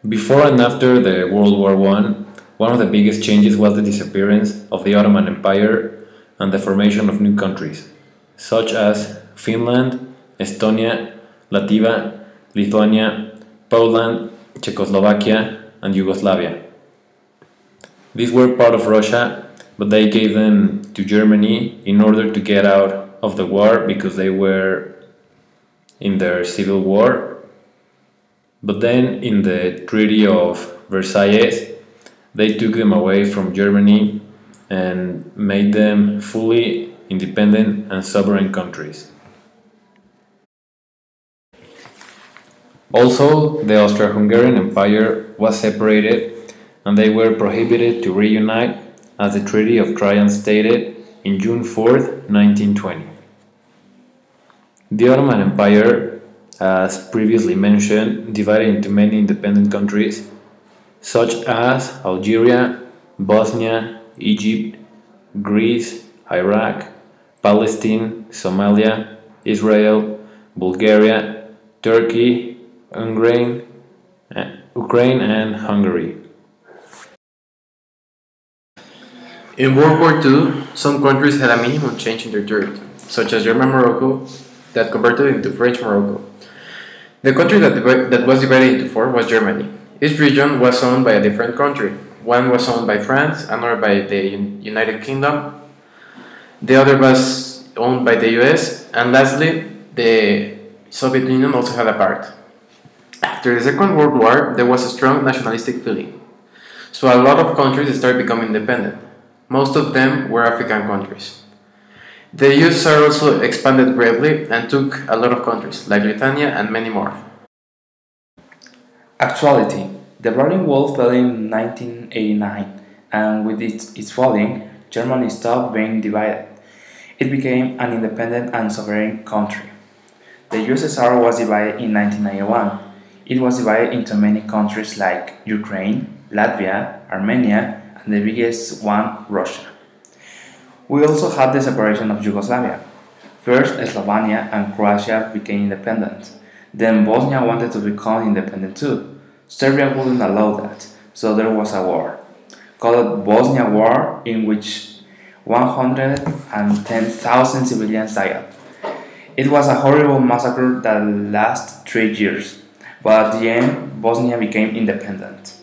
Before and after the World War one of the biggest changes was the disappearance of the Ottoman Empire and the formation of new countries, such as Finland, Estonia, Latvia, Lithuania, Poland, Czechoslovakia, and Yugoslavia. These were part of Russia, but they gave them to Germany in order to get out of the war because they were in their civil war. But then, in the Treaty of Versailles, they took them away from Germany and made them fully independent and sovereign countries. Also, the Austro-Hungarian Empire was separated and they were prohibited to reunite, as the Treaty of Traian stated in June 4th, 1920. The Ottoman Empire, as previously mentioned, divided into many independent countries such as Algeria, Bosnia, Egypt, Greece, Iraq, Palestine, Somalia, Israel, Bulgaria, Turkey, Ukraine, and Hungary. In World War II, some countries had a minimum change in their territory, such as German Morocco, that converted into French Morocco. The country that was divided into four was Germany. Each region was owned by a different country. One was owned by France, another by the United Kingdom, the other was owned by the US, and lastly, the Soviet Union also had a part. After the Second World War, there was a strong nationalistic feeling, so a lot of countries started becoming independent. Most of them were African countries. The USSR also expanded greatly and took a lot of countries, like Lithuania and many more. Actuality, the Berlin Wall fell in 1989, and with its falling, Germany stopped being divided. It became an independent and sovereign country. The USSR was divided in 1991. It was divided into many countries like Ukraine, Latvia, Armenia, and the biggest one, Russia. We also had the separation of Yugoslavia. First, Slovenia and Croatia became independent. Then Bosnia wanted to become independent too. Serbia wouldn't allow that, so there was a war, called Bosnia War, in which 110,000 civilians died. It was a horrible massacre that lasted 3 years, but at the end, Bosnia became independent.